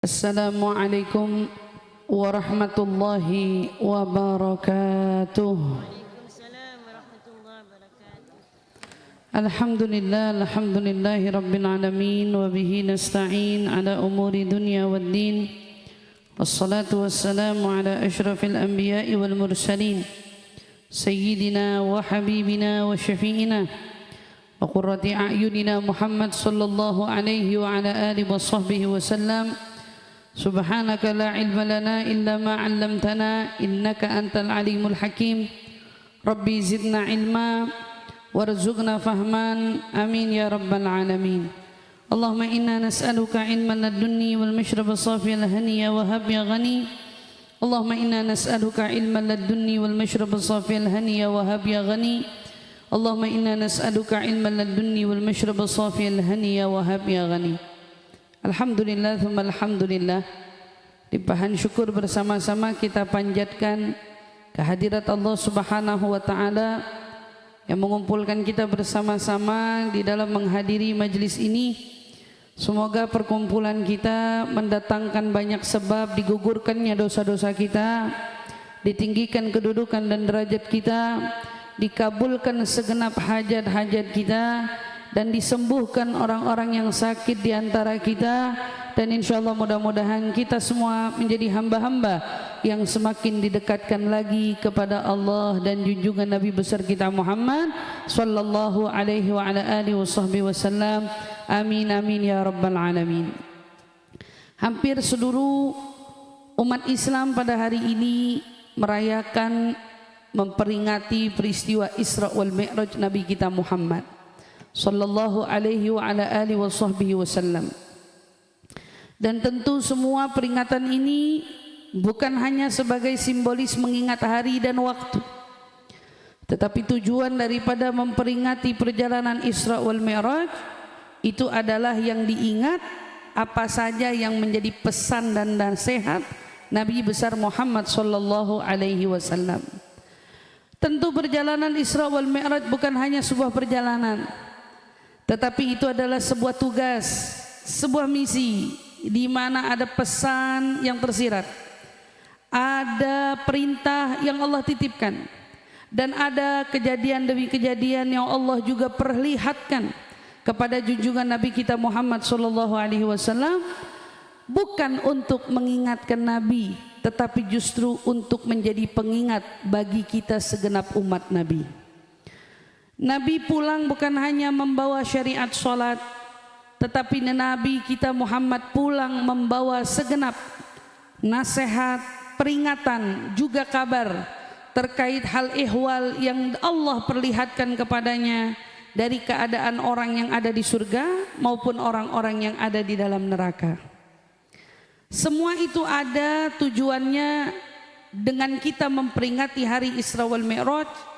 Assalamualaikum warahmatullahi wabarakatuh. Alhamdulillahi rabbil alamin wa bihi nasta'in ala umuri dunya waddin. Wassalatu wassalamu ala asyrafil anbiya'i wal mursalin sayyidina wa habibina wa syafi'ina wa qurrati a'yunina Muhammad sallallahu alaihi wa ala alihi wa sahbihi wa sallam. Subhanaka la ilma lana illa ma 'allamtana innaka antal alimul hakim. Rabbi zidna ilma warzuqna fahman. Amin ya rabbal alamin. Allahumma inna nas'aluka ilman ladunni wal mashraba safiyal haniya wa hab ya ghani. Allahumma inna nas'aluka ilman ladunni wal mashraba safiyal haniya wa hab ya ghani. Allahumma inna nas'aluka ilman ladunni wal mashraba safiyal haniya wa hab ya ghani. Alhamdulillah, thumma alhamdulillah. Limpahan syukur bersama-sama kita panjatkan kehadirat Allah Subhanahu wa taala yang mengumpulkan kita bersama-sama di dalam menghadiri majlis ini. Semoga perkumpulan kita mendatangkan banyak sebab digugurkannya dosa-dosa kita, ditinggikan kedudukan dan derajat kita, dikabulkan segenap hajat-hajat kita, dan disembuhkan orang-orang yang sakit di antara kita, dan insyaallah mudah-mudahan kita semua menjadi hamba-hamba yang semakin didekatkan lagi kepada Allah dan junjungan Nabi besar kita Muhammad sallallahu alaihi wa ala alihi wasallam. Amin amin ya rabbal alamin. Hampir seluruh umat Islam pada hari ini merayakan, memperingati peristiwa Isra wal Mi'raj Nabi kita Muhammad sallallahu alaihi wa ala alihi wa sahbihi wasallam. Dan tentu semua peringatan ini bukan hanya sebagai simbolis mengingat hari dan waktu, tetapi tujuan daripada memperingati perjalanan Isra wal Mi'raj itu adalah yang diingat apa saja yang menjadi pesan dan nasihat Nabi besar Muhammad sallallahu alaihi wasallam. Tentu perjalanan Isra wal Mi'raj bukan hanya sebuah perjalanan, tetapi itu adalah sebuah tugas, sebuah misi di mana ada pesan yang tersirat, ada perintah yang Allah titipkan, dan ada kejadian demi kejadian yang Allah juga perlihatkan kepada junjungan Nabi kita Muhammad sallallahu alaihi wasallam, bukan untuk mengingatkan Nabi, tetapi justru untuk menjadi pengingat bagi kita segenap umat Nabi. Nabi pulang bukan hanya membawa syariat sholat, tetapi Nabi kita Muhammad pulang membawa segenap nasihat, peringatan, juga kabar terkait hal ihwal yang Allah perlihatkan kepadanya dari keadaan orang yang ada di surga maupun orang-orang yang ada di dalam neraka. Semua itu ada tujuannya dengan kita memperingati hari Isra wal Mi'raj.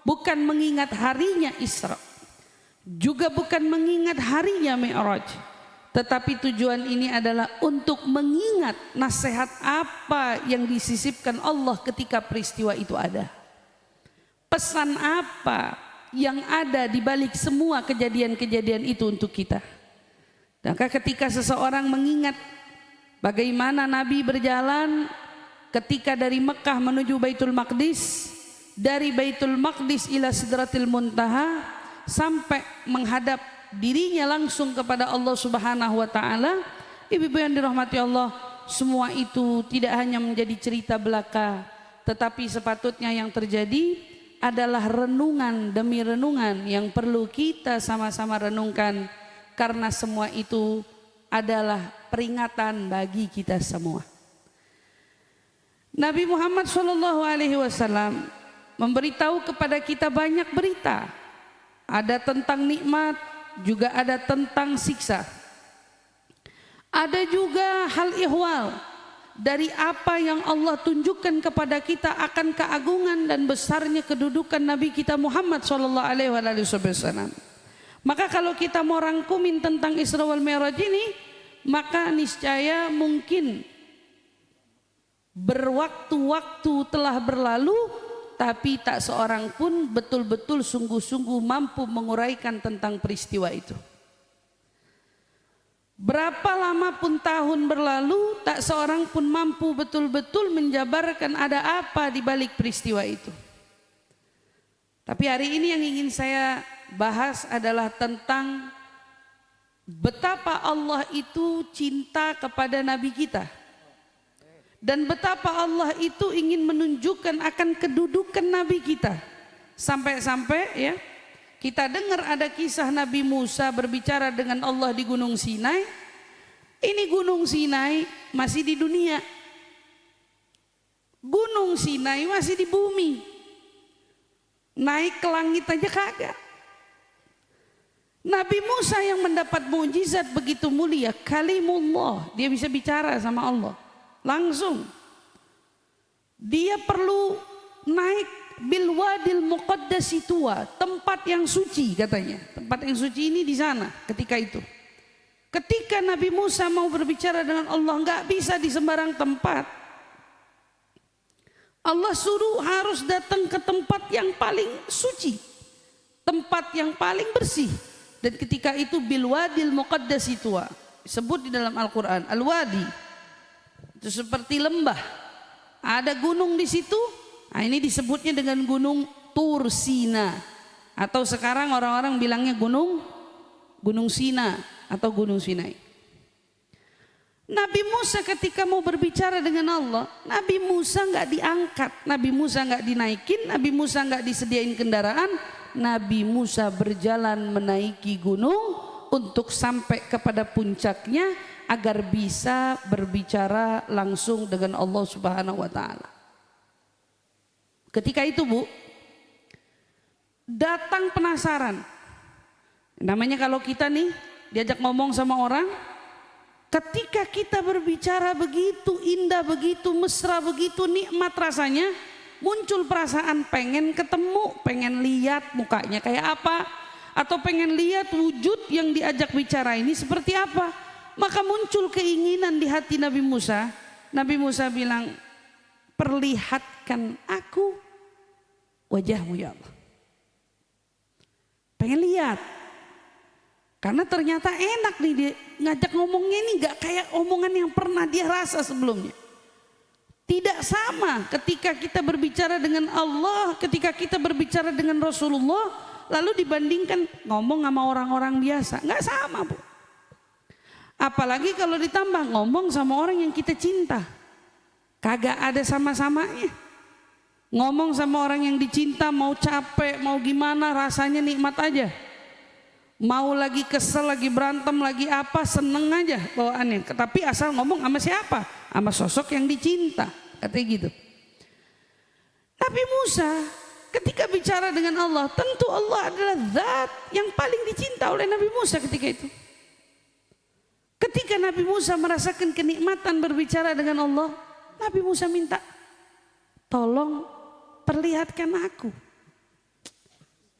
Bukan mengingat harinya Isra, juga bukan mengingat harinya Mi'raj, tetapi tujuan ini adalah untuk mengingat nasihat apa yang disisipkan Allah ketika peristiwa itu ada. Pesan apa yang ada di balik semua kejadian-kejadian itu untuk kita. Maka ketika seseorang mengingat bagaimana Nabi berjalan ketika dari Mekah menuju Baitul Maqdis, dari Baitul Maqdis ila Sidratil Muntaha, sampai menghadap dirinya langsung kepada Allah Subhanahu wa taala. Ibu-ibu yang dirahmati Allah, semua itu tidak hanya menjadi cerita belaka, tetapi sepatutnya yang terjadi adalah renungan demi renungan yang perlu kita sama-sama renungkan, karena semua itu adalah peringatan bagi kita semua. Nabi Muhammad sallallahu alaihi wasallam memberitahu kepada kita banyak berita. Ada tentang nikmat, juga ada tentang siksa. Ada juga hal ihwal dari apa yang Allah tunjukkan kepada kita akan keagungan dan besarnya kedudukan Nabi kita Muhammad sallallahu alaihi wasallam. Maka kalau kita mau rangkumin tentang Isra wal Mi'raj ini, maka niscaya mungkin berwaktu-waktu telah berlalu, tapi tak seorang pun betul-betul sungguh-sungguh mampu menguraikan tentang peristiwa itu. Berapa lama pun tahun berlalu, tak seorang pun mampu betul-betul menjabarkan ada apa di balik peristiwa itu. Tapi hari ini yang ingin saya bahas adalah tentang betapa Allah itu cinta kepada Nabi kita. Dan betapa Allah itu ingin menunjukkan akan kedudukan Nabi kita. Sampai-sampai ya, kita dengar ada kisah Nabi Musa berbicara dengan Allah di Gunung Sinai. Ini Gunung Sinai masih di dunia. Gunung Sinai masih di bumi. Naik ke langit aja kagak. Nabi Musa yang mendapat mukjizat begitu mulia, kalimullah, dia bisa bicara sama Allah langsung. Dia perlu naik bil wadil muqaddasi tua, tempat yang suci katanya. Tempat yang suci ini di sana ketika itu. Ketika Nabi Musa mau berbicara dengan Allah, nggak bisa di sembarang tempat. Allah suruh harus datang ke tempat yang paling suci, tempat yang paling bersih. Dan ketika itu bil wadil muqaddasi tua, disebut di dalam Al-Quran al-wadi. Itu seperti lembah, ada gunung di situ. Nah, ini disebutnya dengan gunung Tur Sina, atau sekarang orang-orang bilangnya gunung Sina atau gunung Sinai. Nabi Musa ketika mau berbicara dengan Allah, Nabi Musa nggak diangkat, Nabi Musa nggak dinaikin, Nabi Musa nggak disediain kendaraan. Nabi Musa berjalan menaiki gunung untuk sampai kepada puncaknya agar bisa berbicara langsung dengan Allah Subhanahu wa taala. Ketika itu, Bu, datang penasaran. Namanya kalau kita nih diajak ngomong sama orang, ketika kita berbicara begitu indah, begitu mesra, begitu nikmat rasanya, muncul perasaan pengen ketemu, pengen lihat mukanya kayak apa, atau pengen lihat wujud yang diajak bicara ini seperti apa. Maka muncul keinginan di hati Nabi Musa. Nabi Musa bilang, perlihatkan aku wajahmu ya Allah. Pengen lihat. Karena ternyata enak nih dia ngajak ngomongnya ini, gak kayak omongan yang pernah dia rasa sebelumnya. Tidak sama ketika kita berbicara dengan Allah, ketika kita berbicara dengan Rasulullah, lalu dibandingkan ngomong sama orang-orang biasa. Gak sama, Bu. Apalagi kalau ditambah ngomong sama orang yang kita cinta. Kagak ada sama-samanya. Ngomong sama orang yang dicinta, mau capek, mau gimana, rasanya nikmat aja. Mau lagi kesel, lagi berantem, lagi apa, seneng aja bawaannya. Tapi asal ngomong sama siapa? Sama sosok yang dicinta, katanya gitu. Nabi Musa ketika bicara dengan Allah, tentu Allah adalah zat yang paling dicinta oleh Nabi Musa ketika itu. Ketika Nabi Musa merasakan kenikmatan berbicara dengan Allah, Nabi Musa minta, tolong perlihatkan aku.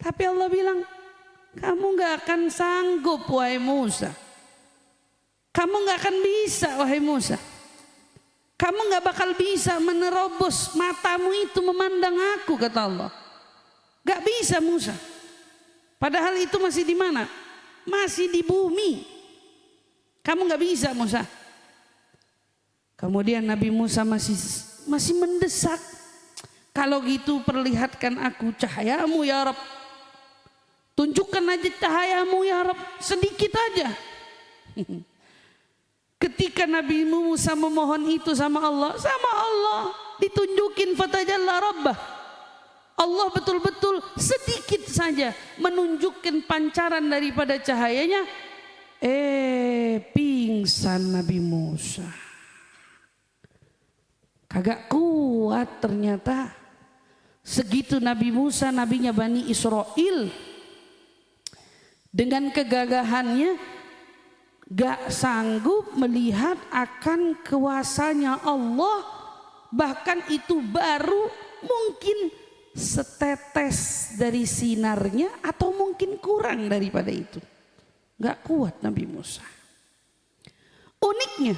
Tapi Allah bilang, kamu gak akan sanggup wahai Musa. Kamu gak akan bisa wahai Musa. Kamu gak bakal bisa menerobos matamu itu memandang aku, kata Allah. Gak bisa Musa. Padahal itu masih di mana? Masih di bumi. Kamu gak bisa Musa. Kemudian Nabi Musa masih mendesak. Kalau gitu perlihatkan aku cahayamu ya Rabb. Tunjukkan aja cahayamu ya Rabb, sedikit aja. Ketika Nabi Musa memohon itu sama Allah ditunjukin fatajalla rabbah. Allah betul-betul sedikit saja menunjukkan pancaran daripada cahayanya. Pingsan Nabi Musa. Kagak kuat ternyata. Segitu Nabi Musa, nabinya Bani Israel, dengan kegagahannya gak sanggup melihat akan kuasanya Allah. Bahkan itu baru mungkin setetes dari sinarnya, atau mungkin kurang daripada itu. Gak kuat Nabi Musa. Uniknya,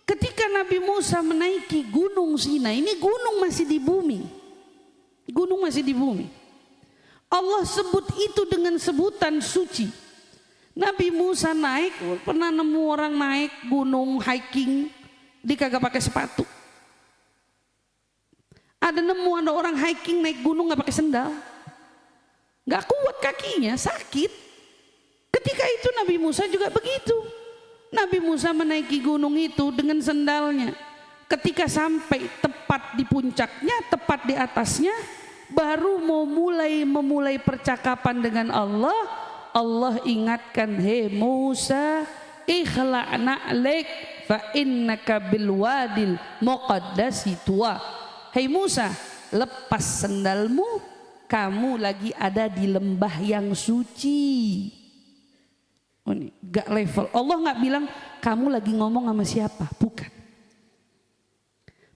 ketika Nabi Musa menaiki gunung Sinai, ini gunung masih di bumi. Gunung masih di bumi. Allah sebut itu dengan sebutan suci. Nabi Musa naik, pernah nemu orang naik gunung hiking, dia kagak pakai sepatu. Ada orang hiking naik gunung nggak pakai sendal, nggak kuat kakinya, sakit. Ketika itu Nabi Musa juga begitu. Nabi Musa menaiki gunung itu dengan sendalnya. Ketika sampai tepat di puncaknya, tepat di atasnya, baru memulai percakapan dengan Allah. Allah ingatkan, "Hei Musa, ikhla'na alaik fa innaka bil wadil muqaddasi tuwa." Hei Musa, lepas sendalmu, kamu lagi ada di lembah yang suci. Oh, ini gak level. Allah gak bilang kamu lagi ngomong sama siapa, bukan.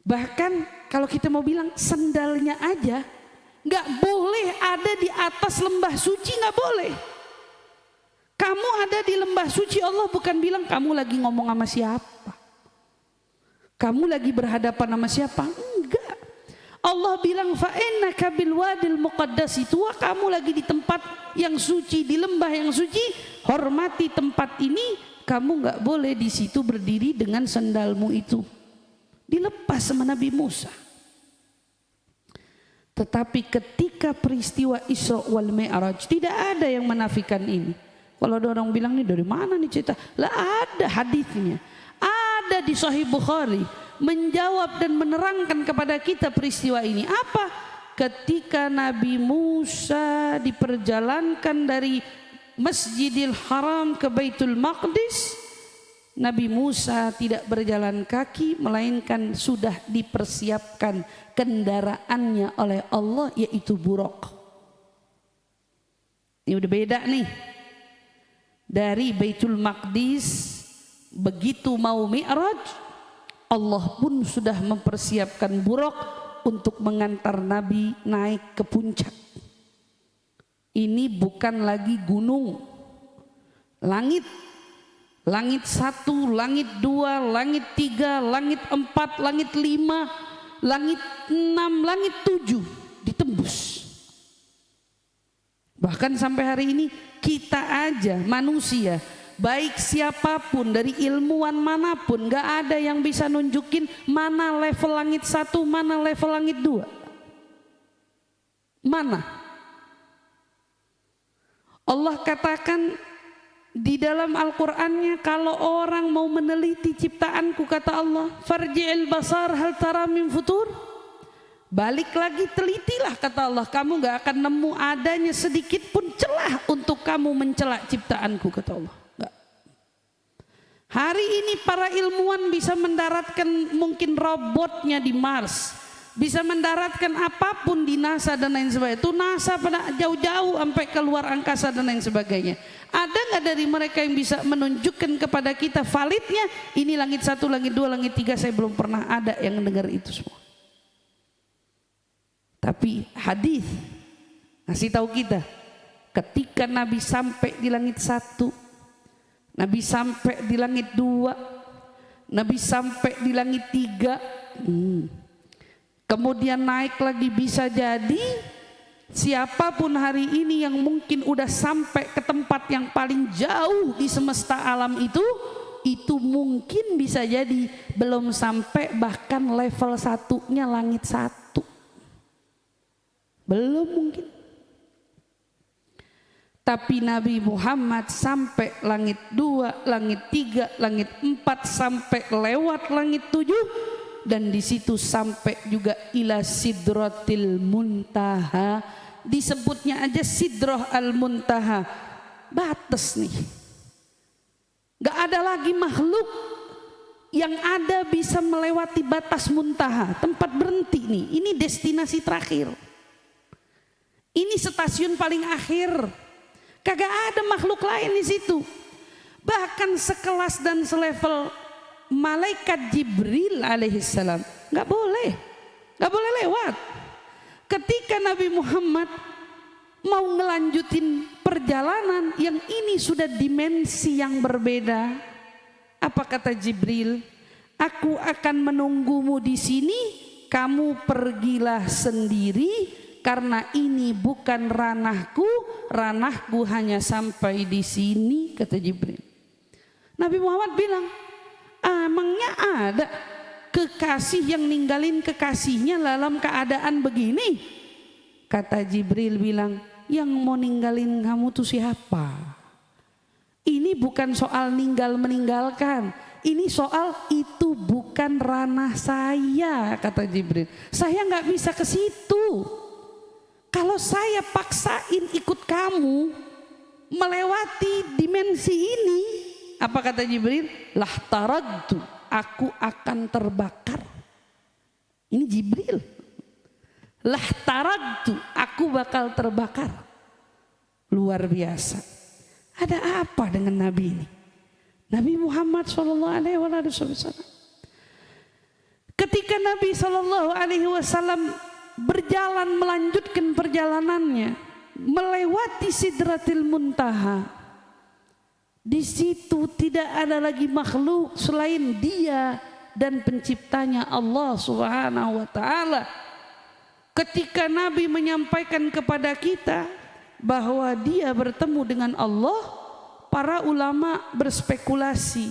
Bahkan kalau kita mau bilang sendalnya aja gak boleh ada di atas lembah suci, gak boleh. Kamu ada di lembah suci, Allah bukan bilang kamu lagi ngomong sama siapa, kamu lagi berhadapan sama siapa, enggak. Allah bilang fa innaka bil wadil muqaddas, itu kamu lagi di tempat yang suci, di lembah yang suci, hormati tempat ini. Kamu nggak boleh di situ berdiri dengan sandalmu itu. Dilepas sama Nabi Musa. Tetapi ketika peristiwa Isra wal Mi'raj, tidak ada yang menafikan ini. Kalau ada orang bilang, nih dari mana nih cerita? Lah, ada hadisnya, ada di Sahih Bukhari, menjawab dan menerangkan kepada kita peristiwa ini. Apa? Ketika Nabi Musa diperjalankan dari Masjidil Haram ke Baitul Maqdis, Nabi Musa tidak berjalan kaki, melainkan sudah dipersiapkan kendaraannya oleh Allah, yaitu buraq. Ini udah beda nih. Dari Baitul Maqdis begitu mau Mi'raj, Allah pun sudah mempersiapkan buraq untuk mengantar Nabi naik ke puncak. Ini bukan lagi gunung, langit. Langit 1, langit 2, langit 3, langit 4, langit 5, langit 6, langit 7 ditembus. Bahkan sampai hari ini kita aja manusia, baik siapapun, dari ilmuwan manapun, gak ada yang bisa nunjukin mana level langit 1, mana level langit 2. Mana? Allah katakan di dalam Al-Qur'annya, kalau orang mau meneliti ciptaanku, kata Allah, farji'il basar hal tara min futur, balik lagi telitilah, kata Allah, kamu gak akan nemu adanya sedikit pun celah untuk kamu mencela ciptaanku, kata Allah. Gak. Hari ini para ilmuwan bisa mendaratkan mungkin robotnya di Mars, bisa mendaratkan apapun di NASA dan lain sebagainya. Itu NASA pada jauh-jauh sampai keluar angkasa dan lain sebagainya. Ada nggak dari mereka yang bisa menunjukkan kepada kita validnya ini langit 1, langit 2, langit 3? Saya belum pernah ada yang dengar itu semua. Tapi hadis ngasih tahu kita, ketika Nabi sampai di langit 1, Nabi sampai di langit 2, Nabi sampai di langit 3, kemudian naik lagi, bisa jadi siapapun hari ini yang mungkin udah sampai ke tempat yang paling jauh di semesta alam itu mungkin bisa jadi belum sampai bahkan level 1-nya langit 1. Belum mungkin. Tapi Nabi Muhammad sampai langit 2, langit 3, langit 4, sampai lewat langit 7. Dan di situ sampai juga ila sidratil muntaha, disebutnya aja sidrah al muntaha, batas nih. Gak ada lagi makhluk yang ada bisa melewati batas muntaha, tempat berhenti nih. Ini destinasi terakhir, ini stasiun paling akhir. Kagak ada makhluk lain di situ. Bahkan sekelas dan selevel malaikat Jibril alaihissalam nggak boleh lewat. Ketika Nabi Muhammad mau ngelanjutin perjalanan yang ini sudah dimensi yang berbeda, apa kata Jibril? Aku akan menunggumu di sini, kamu pergilah sendiri, karena ini bukan ranahku, ranahku hanya sampai di sini, kata Jibril. Nabi Muhammad bilang, emangnya ada kekasih yang ninggalin kekasihnya dalam keadaan begini? Kata Jibril bilang, yang mau ninggalin kamu tuh siapa? Ini bukan soal meninggalkan, ini soal itu bukan ranah saya, kata Jibril. Saya nggak bisa ke situ. Kalau saya paksain ikut kamu melewati dimensi ini, apa kata Jibril? Lah taradtu, aku akan terbakar. Ini Jibril. Lah taradtu, aku bakal terbakar. Luar biasa. Ada apa dengan Nabi ini? Nabi Muhammad SAW. Ketika Nabi SAW berjalan melanjutkan perjalanannya melewati Sidratil Muntaha, di situ tidak ada lagi makhluk selain Dia dan penciptanya Allah Subhanahu wa taala. Ketika Nabi menyampaikan kepada kita bahwa dia bertemu dengan Allah, para ulama berspekulasi.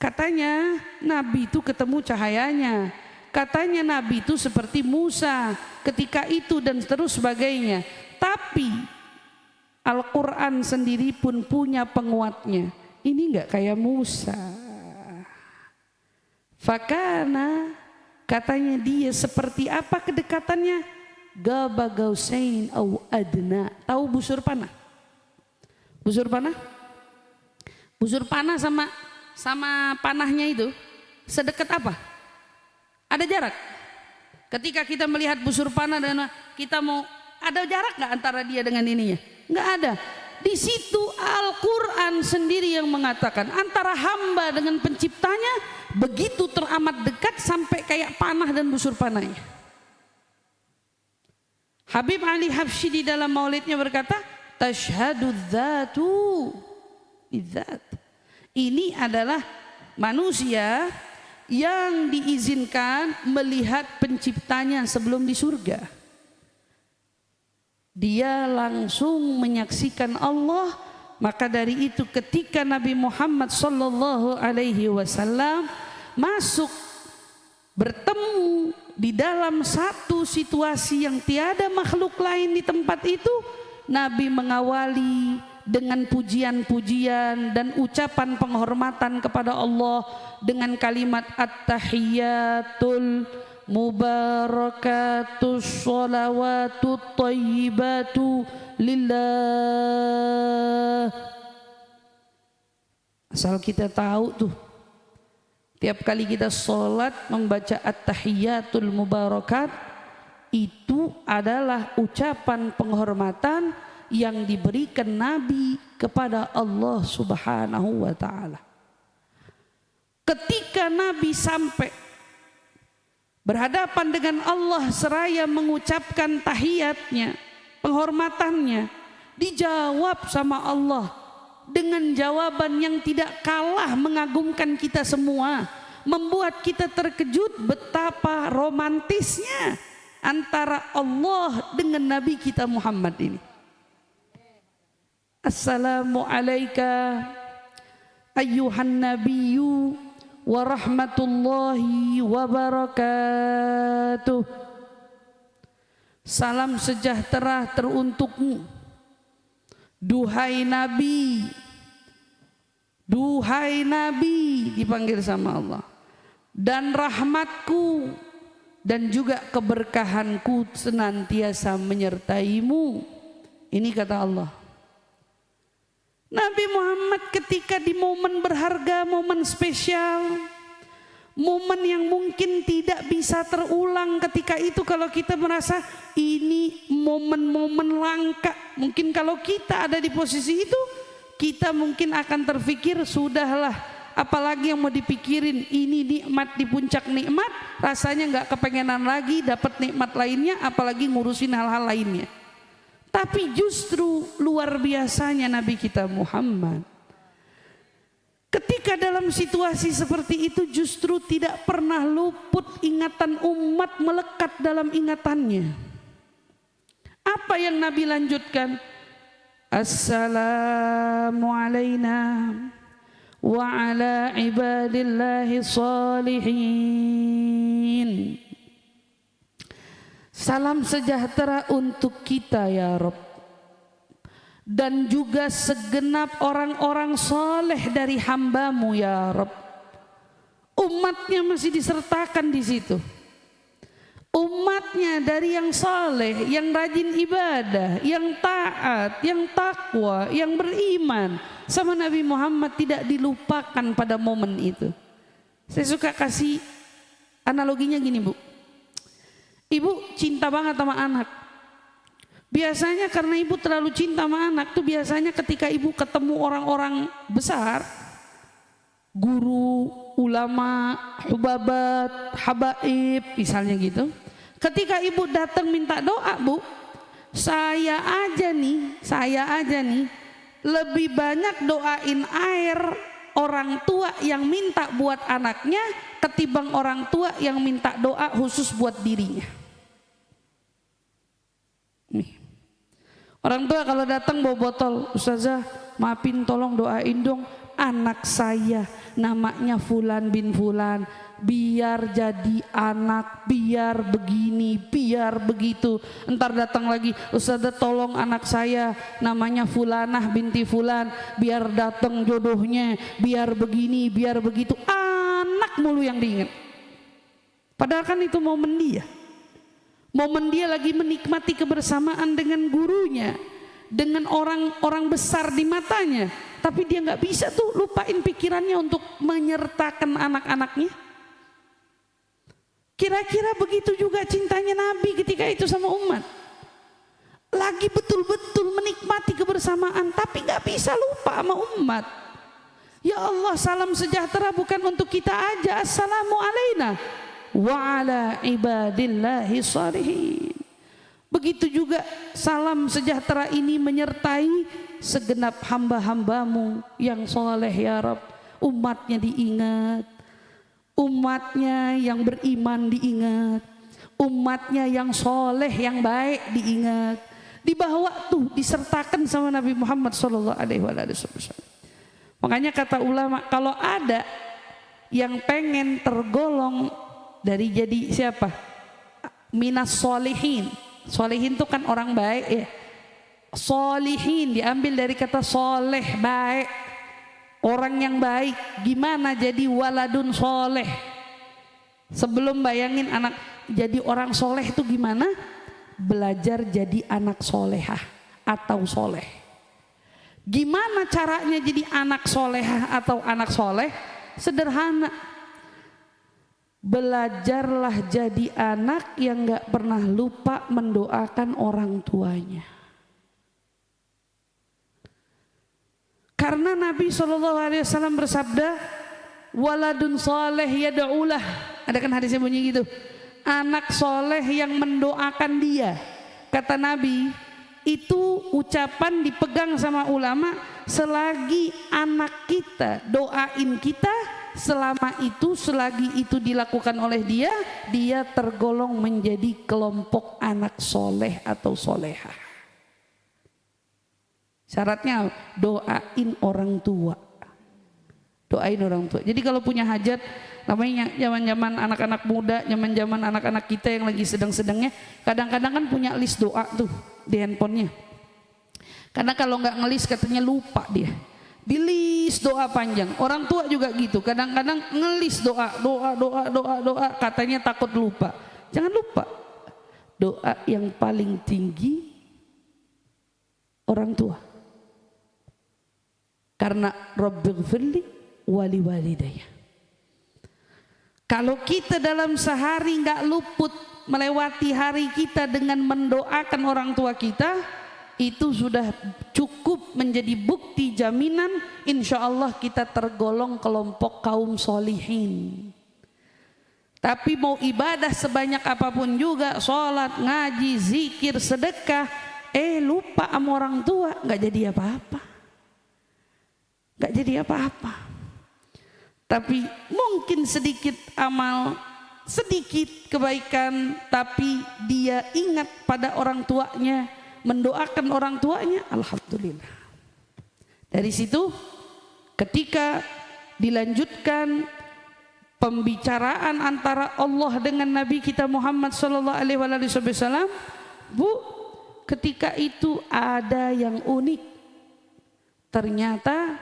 Katanya Nabi itu ketemu cahayanya, katanya Nabi itu seperti Musa ketika itu dan terus sebagainya. Tapi Al-Quran sendiri pun punya penguatnya. Ini enggak kayak Musa. Fakana, katanya dia seperti apa kedekatannya? Gaba gausain au adna. Tahu busur panah? Busur panah? Busur panah sama panahnya itu sedekat apa? Ada jarak. Ketika kita melihat busur panah dan kita mau, ada jarak nggak antara dia dengan ininya? Nggak ada. Di situ Al-Quran sendiri yang mengatakan antara hamba dengan penciptanya begitu teramat dekat sampai kayak panah dan busur panahnya. Habib Ali Habsyi di dalam maulidnya berkata, tashhadu dzatu bidzat. Ini adalah manusia yang diizinkan melihat penciptanya sebelum di surga. Dia langsung menyaksikan Allah. Maka dari itu ketika Nabi Muhammad sallallahu alaihi wasallam masuk bertemu di dalam satu situasi yang tiada makhluk lain di tempat itu, Nabi mengawali dengan pujian-pujian dan ucapan penghormatan kepada Allah dengan kalimat at-tahiyyatul mubarakatus sholawatut thayyibatu lillah. Asal kita tahu tuh, tiap kali kita sholat membaca at-tahiyyatul mubarakat, itu adalah ucapan penghormatan yang diberikan Nabi kepada Allah Subhanahu wa ta'ala. Ketika Nabi sampai berhadapan dengan Allah seraya mengucapkan tahiyatnya, penghormatannya, dijawab sama Allah dengan jawaban yang tidak kalah mengagumkan kita semua, membuat kita terkejut betapa romantisnya antara Allah dengan Nabi kita Muhammad ini. Assalamu alayka ayyuhan nabiyyu wa rahmatullahi wa barakatuh. Salam sejahtera teruntukmu, duhai Nabi. Duhai Nabi dipanggil sama Allah. Dan rahmatku dan juga keberkahanku senantiasa menyertaimu. Ini kata Allah. Nabi Muhammad ketika di momen berharga, momen spesial, momen yang mungkin tidak bisa terulang ketika itu, kalau kita merasa ini momen-momen langka, mungkin kalau kita ada di posisi itu, kita mungkin akan terfikir sudahlah, apalagi yang mau dipikirin, ini nikmat di puncak nikmat, rasanya nggak kepengenan lagi dapat nikmat lainnya, apalagi ngurusin hal-hal lainnya. Tapi justru luar biasanya Nabi kita Muhammad, ketika dalam situasi seperti itu justru tidak pernah luput ingatan umat melekat dalam ingatannya. Apa yang Nabi lanjutkan? Assalamu alayna wa ala ibadillahi salihin. Salam sejahtera untuk kita ya Rabb, dan juga segenap orang-orang soleh dari hamba-Mu ya Rabb. Umatnya masih disertakan di situ. Umatnya dari yang saleh, yang rajin ibadah, yang taat, yang takwa, yang beriman sama Nabi Muhammad tidak dilupakan pada momen itu. Saya suka kasih analoginya gini Bu. Ibu cinta banget sama anak. Biasanya karena ibu terlalu cinta sama anak tuh biasanya ketika ibu ketemu orang-orang besar, guru, ulama, hubabat, habaib misalnya gitu. Ketika ibu datang minta doa, Bu, saya aja nih lebih banyak doain air orang tua yang minta buat anaknya ketimbang orang tua yang minta doa khusus buat dirinya. Nih. Orang tua kalau datang bawa botol, Ustazah, maafin tolong doain dong anak saya namanya Fulan bin Fulan, biar jadi anak, biar begini, biar begitu. Entar datang lagi, Ustazah tolong anak saya namanya Fulanah binti Fulan, biar datang jodohnya, biar begini, biar begitu. Anak mulu yang diingat. Padahal kan itu momen dia. Momen dia lagi menikmati kebersamaan dengan gurunya, dengan orang-orang besar di matanya. Tapi dia nggak bisa tuh lupain pikirannya untuk menyertakan anak-anaknya. Kira-kira begitu juga cintanya Nabi ketika itu sama umat. Lagi betul-betul menikmati kebersamaan, tapi nggak bisa lupa sama umat. Ya Allah, salam sejahtera bukan untuk kita aja. Assalamu alayna wa ala ibadillahi salihin. Begitu juga salam sejahtera ini menyertai segenap hamba-hambamu yang soleh ya Rabb. Umatnya diingat, umatnya yang beriman diingat, umatnya yang soleh yang baik diingat, dibawa tuh disertakan sama Nabi Muhammad SAW. Makanya kata ulama, kalau ada yang pengen tergolong dari jadi siapa? Minas solihin. Solihin itu kan orang baik ya. Solihin diambil dari kata soleh, baik. Orang yang baik. Gimana jadi waladun soleh? Sebelum bayangin anak jadi orang soleh itu gimana? Belajar jadi anak solehah atau soleh. Gimana caranya jadi anak solehah atau anak soleh? Sederhana. Belajarlah jadi anak yang gak pernah lupa mendoakan orang tuanya. Karena Nabi SAW bersabda, waladun soleh yada'ulah. Ada kan hadisnya bunyi gitu, anak soleh yang mendoakan dia. Kata Nabi, itu ucapan dipegang sama ulama selagi anak kita doain kita. Selama itu, selagi itu dilakukan oleh dia, dia tergolong menjadi kelompok anak soleh atau solehah. Syaratnya doain orang tua. Doain orang tua. Jadi kalau punya hajat, namanya zaman-zaman anak-anak muda, zaman-zaman anak-anak kita yang lagi sedang-sedangnya, kadang-kadang kan punya list doa tuh di handphonenya. Karena kalau nggak ngelis katanya lupa dia. Di list doa panjang. Orang tua juga gitu. Kadang-kadang ngelis doa, katanya takut lupa. Jangan lupa. Doa yang paling tinggi orang tua. Karena Rabbighfirli wali walidayya. Kalau kita dalam sehari nggak luput melewati hari kita dengan mendoakan orang tua kita, itu sudah cukup menjadi bukti jaminan insya Allah kita tergolong kelompok kaum solihin. Tapi mau ibadah sebanyak apapun juga, sholat, ngaji, zikir, sedekah, lupa sama orang tua, nggak jadi apa-apa, nggak jadi apa-apa. Tapi mungkin sedikit amal sedikit kebaikan, tapi dia ingat pada orang tuanya, mendoakan orang tuanya, alhamdulillah. Dari situ ketika dilanjutkan pembicaraan antara Allah dengan Nabi kita Muhammad sallallahu alaihi wasallam, Bu, ketika itu ada yang unik. Ternyata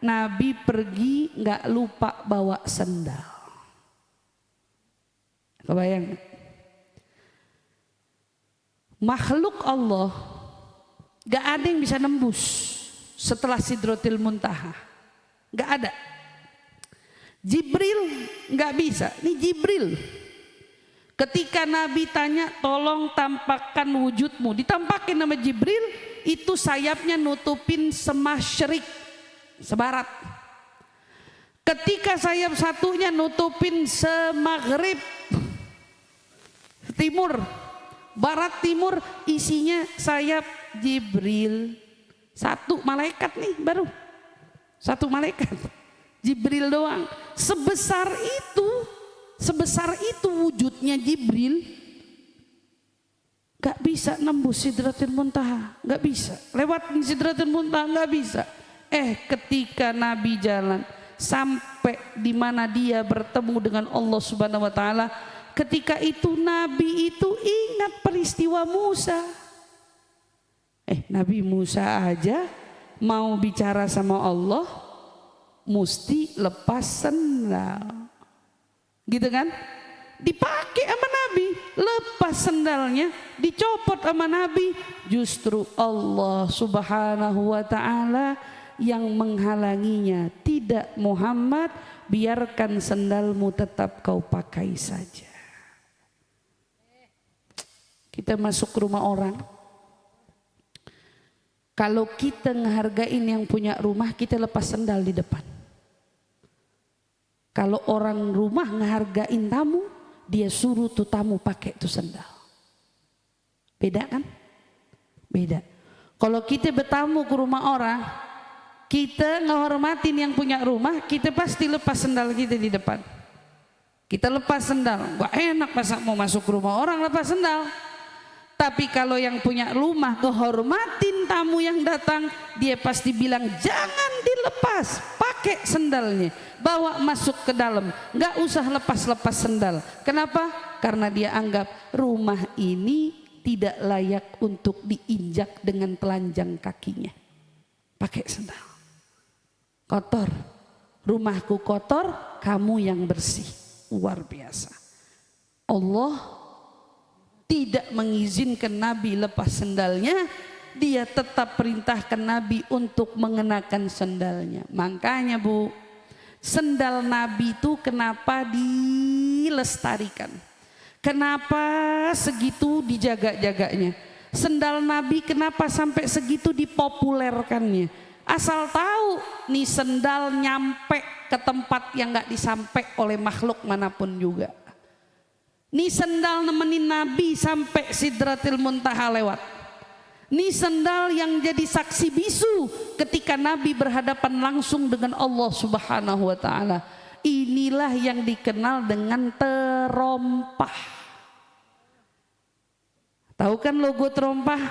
Nabi pergi nggak lupa bawa sendal. Kebayang? Makhluk Allah gak ada yang bisa nembus setelah Sidratil Muntaha, gak ada. Jibril gak bisa. Ini Jibril ketika Nabi tanya tolong tampakkan wujudmu, ditampakin nama Jibril, itu sayapnya nutupin semasyrik, sebarat. Ketika sayap satunya nutupin semaghrib, timur, barat timur, isinya sayap Jibril. Satu malaikat nih, baru satu malaikat Jibril doang. Sebesar itu wujudnya Jibril, gak bisa nembus Sidratul Muntaha, gak bisa lewat Sidratul Muntaha, gak bisa. Ketika Nabi jalan sampai di mana dia bertemu dengan Allah Subhanahu wa taala, ketika itu Nabi itu ingat peristiwa Musa. Nabi Musa aja mau bicara sama Allah mesti lepas sendal, gitu kan? Dipakai sama Nabi, lepas sendalnya, dicopot sama Nabi. Justru Allah Subhanahu wa taala yang menghalanginya. Tidak, Muhammad, biarkan sendalmu tetap kau pakai saja. Kita masuk ke rumah orang, kalau kita ngehargain yang punya rumah, kita lepas sendal di depan. Kalau orang rumah ngehargain tamu, dia suruh tuh tamu pakai tuh sendal. Beda kan? Beda. Kalau kita bertamu ke rumah orang, kita ngehormatin yang punya rumah, kita pasti lepas sendal kita di depan. Kita lepas sendal, gak enak masa mau masuk ke rumah orang lepas sendal. Tapi kalau yang punya rumah kehormatin tamu yang datang, dia pasti bilang jangan dilepas, pakai sendalnya, bawa masuk ke dalam, nggak usah lepas-lepas sendal. Kenapa? Karena dia anggap rumah ini tidak layak untuk diinjak dengan telanjang kakinya. Pakai sendal. Kotor, rumahku kotor, kamu yang bersih. Luar biasa. Allah tidak mengizinkan Nabi lepas sendalnya, dia tetap perintahkan Nabi untuk mengenakan sendalnya. Makanya Bu, sendal Nabi itu kenapa dilestarikan? Kenapa segitu dijaga-jaganya? Sendal Nabi kenapa sampai segitu dipopulerkannya? Asal tahu nih sendal nyampe ke tempat yang gak disampai oleh makhluk manapun juga. Nih sendal nemenin Nabi sampai Sidratil Muntaha lewat. Nih sendal yang jadi saksi bisu ketika Nabi berhadapan langsung dengan Allah Subhanahu wa taala. Inilah yang dikenal dengan terompah. Tahu kan logo terompah?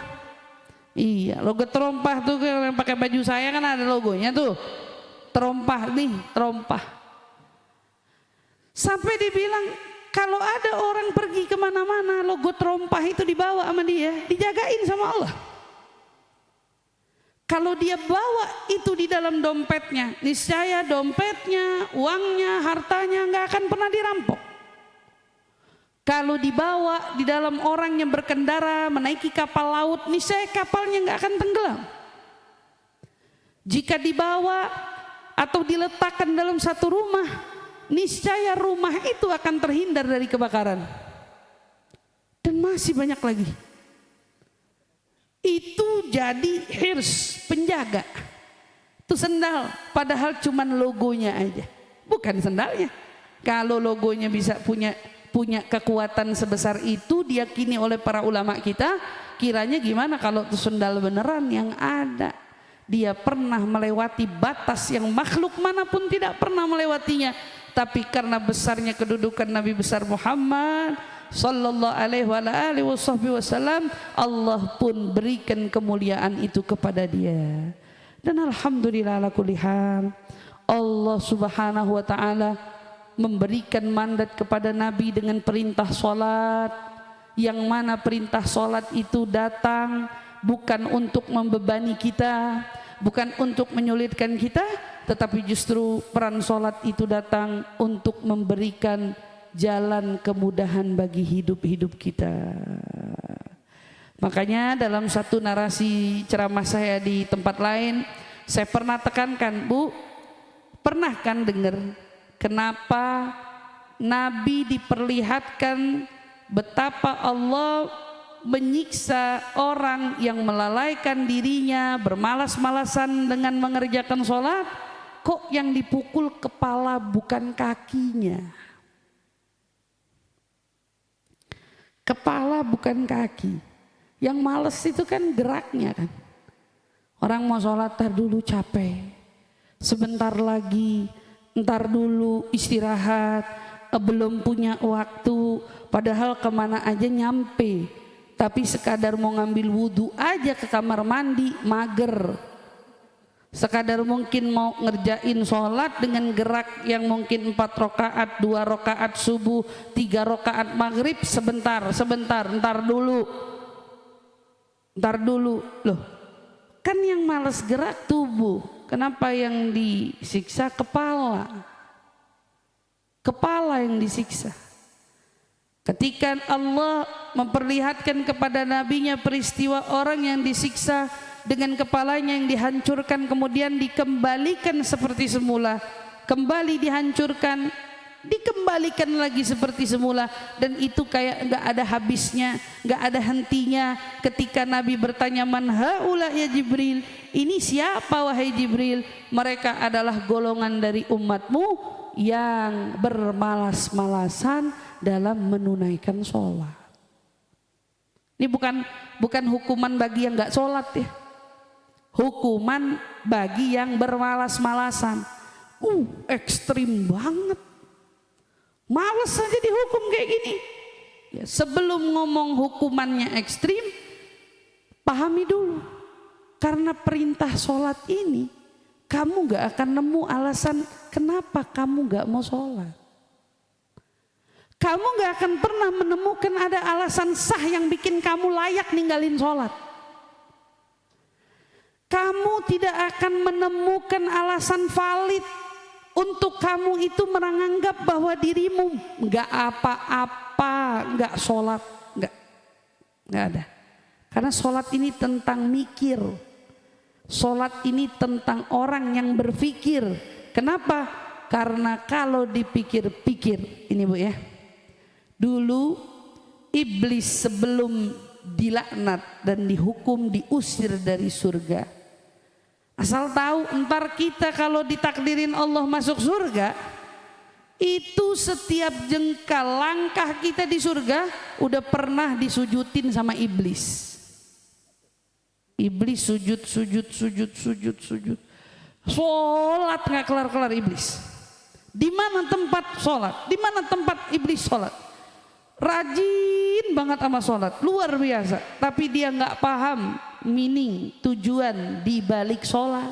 Iya, logo terompah tuh yang pakai baju saya kan ada logonya tuh. Terompah nih, terompah. Sampai dibilang kalau ada orang pergi kemana-mana, logo terompah itu dibawa sama dia, dijagain sama Allah. Kalau dia bawa itu di dalam dompetnya, niscaya dompetnya, uangnya, hartanya nggak akan pernah dirampok. Kalau dibawa di dalam orang yang berkendara menaiki kapal laut, niscaya kapalnya nggak akan tenggelam. Jika dibawa atau diletakkan dalam satu rumah, niscaya rumah itu akan terhindar dari kebakaran. Dan masih banyak lagi. Itu jadi hirs, penjaga. Itu sendal, padahal cuman logonya aja, bukan sendalnya. Kalau logonya bisa punya kekuatan sebesar itu, diyakini oleh para ulama kita, kiranya gimana kalau itu sendal beneran yang ada. Dia pernah melewati batas yang makhluk manapun tidak pernah melewatinya. tapi karena besarnya kedudukan Nabi besar Muhammad sallallahu alaihi wasallam, Allah pun berikan kemuliaan itu kepada dia. Dan alhamdulillah ala kulli hal, Allah subhanahu wa ta'ala memberikan mandat kepada Nabi dengan perintah sholat, yang mana perintah sholat itu datang bukan untuk membebani kita, bukan untuk menyulitkan kita, tetapi justru peran sholat itu datang untuk memberikan jalan kemudahan bagi hidup-hidup kita. Makanya dalam satu narasi ceramah saya di tempat lain, saya pernah tekankan, Bu, pernah kan dengar kenapa Nabi diperlihatkan betapa Allah menyiksa orang yang melalaikan dirinya, bermalas-malasan dengan mengerjakan sholat? Kok yang dipukul kepala bukan kakinya? Kepala bukan kaki. Yang males itu kan geraknya kan. Orang mau sholat, tar dulu capek, sebentar lagi, ntar dulu istirahat, belum punya waktu, padahal kemana aja nyampe, tapi sekadar mau ngambil wudhu aja ke kamar mandi mager. Sekadar mungkin mau ngerjain sholat dengan gerak yang mungkin 4 rakaat, 2 rakaat subuh, 3 rakaat maghrib, sebentar, ntar dulu. Loh, kan yang malas gerak tubuh, kenapa yang disiksa kepala? Kepala yang disiksa. Ketika Allah memperlihatkan kepada nabinya peristiwa orang yang disiksa dengan kepalanya yang dihancurkan kemudian dikembalikan seperti semula, kembali dihancurkan, dikembalikan lagi seperti semula, dan itu kayak nggak ada habisnya, nggak ada hentinya. Ketika Nabi bertanya, man haula ya Jibril, ini siapa wahai Jibril? Mereka adalah golongan dari umatmu yang bermalas-malasan dalam menunaikan sholat. Ini bukan hukuman bagi yang nggak sholat ya, hukuman bagi yang bermalas-malasan. Ekstrim banget, males aja dihukum kayak gini ya. Sebelum ngomong hukumannya ekstrim, pahami dulu, karena perintah sholat ini kamu gak akan nemu alasan kenapa kamu gak mau sholat. Kamu gak akan pernah menemukan ada alasan sah yang bikin kamu layak ninggalin sholat. Kamu tidak akan menemukan alasan valid untuk kamu itu menganggap bahwa dirimu gak apa-apa, gak sholat, gak ada. Karena sholat ini tentang mikir. Sholat ini tentang orang yang berpikir. Kenapa? Karena kalau dipikir-pikir, ini Bu ya, dulu iblis sebelum dilaknat dan dihukum diusir dari surga, asal tahu entar kita kalau ditakdirin Allah masuk surga, itu setiap jengkal langkah kita di surga udah pernah disujudin sama iblis. Iblis sujud. Sholat nggak kelar-kelar iblis. Di mana tempat sholat? Di mana tempat iblis sholat? Rajin banget sama sholat, luar biasa. Tapi dia nggak paham meaning, tujuan di balik sholat.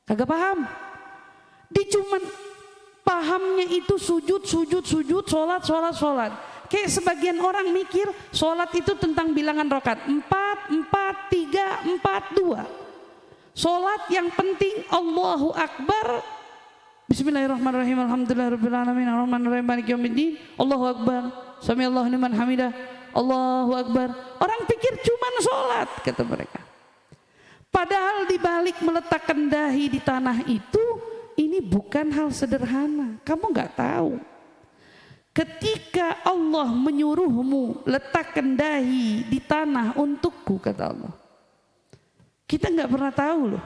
Kagak paham. Dia cuman pahamnya itu sujud, sholat. Kayak sebagian orang mikir sholat itu tentang bilangan rakaat 4, 3, 4, 2. Sholat yang penting Allahu Akbar, Bismillahirrahmanirrahim, Alhamdulillahirabbil alamin, Arrahmanirrahim, Maliki yaumiddin, Allahu Akbar, Samiallahu liman hamidah, Allahu Akbar. Orang pikir cuman sholat, kata mereka. Padahal dibalik meletakkan dahi di tanah itu, ini bukan hal sederhana. Kamu nggak tahu. Ketika Allah menyuruhmu letakkan dahi di tanah untukku, kata Allah, kita nggak pernah tahu loh.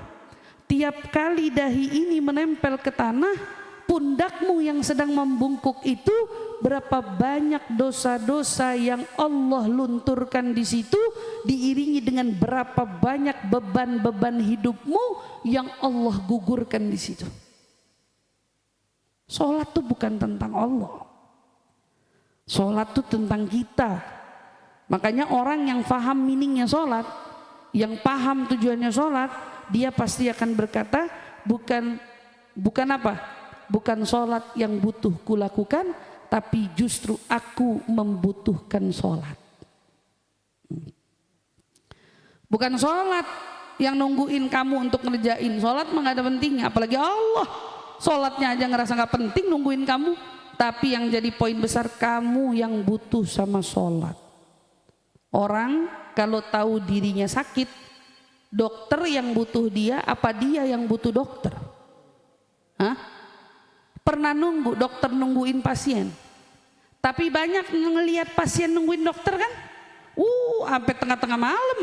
Tiap kali dahi ini menempel ke tanah, pundakmu yang sedang membungkuk itu, berapa banyak dosa-dosa yang Allah lunturkan di situ, diiringi dengan berapa banyak beban-beban hidupmu yang Allah gugurkan di situ. Sholat tuh bukan tentang Allah. Sholat tuh tentang kita. Makanya orang yang paham meaningnya sholat, yang paham tujuannya sholat, dia pasti akan berkata, bukan apa? Bukan sholat yang butuh kulakukan, tapi justru aku membutuhkan sholat. Bukan sholat yang nungguin kamu untuk ngerjain. Sholat mah gak ada pentingnya, apalagi Allah. Sholatnya aja ngerasa gak penting nungguin kamu. Tapi yang jadi poin besar, kamu yang butuh sama sholat. Orang kalau tahu dirinya sakit, dokter yang butuh dia, apa dia yang butuh dokter? Hah? Pernah nunggu dokter nungguin pasien? Tapi banyak ngelihat pasien nungguin dokter kan? Sampai tengah-tengah malam.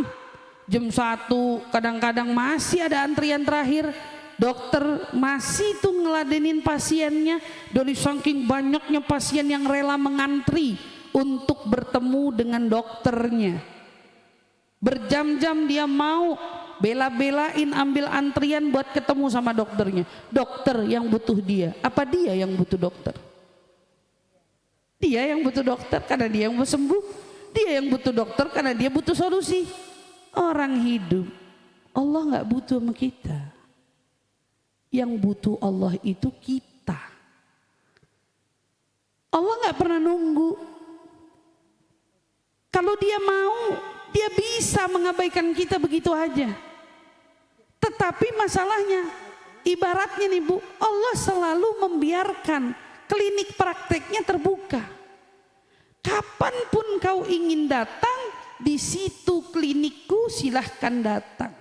Jam 1 kadang-kadang masih ada antrian terakhir. Dokter masih tuh ngeladenin pasiennya. Dari saking banyaknya pasien yang rela mengantri untuk bertemu dengan dokternya. Berjam-jam dia mau bela-belain ambil antrian buat ketemu sama dokternya. Dokter yang butuh dia, apa dia yang butuh dokter? Dia yang butuh dokter karena dia yang mau sembuh. Dia yang butuh dokter karena dia butuh solusi. Orang hidup, Allah gak butuh sama kita. Yang butuh Allah itu kita. Allah gak pernah nunggu. Kalau dia mau, dia bisa mengabaikan kita begitu aja. Tetapi masalahnya, ibaratnya nih Bu, Allah selalu membiarkan klinik prakteknya terbuka. Kapanpun kau ingin datang, di situ klinikku, silahkan datang.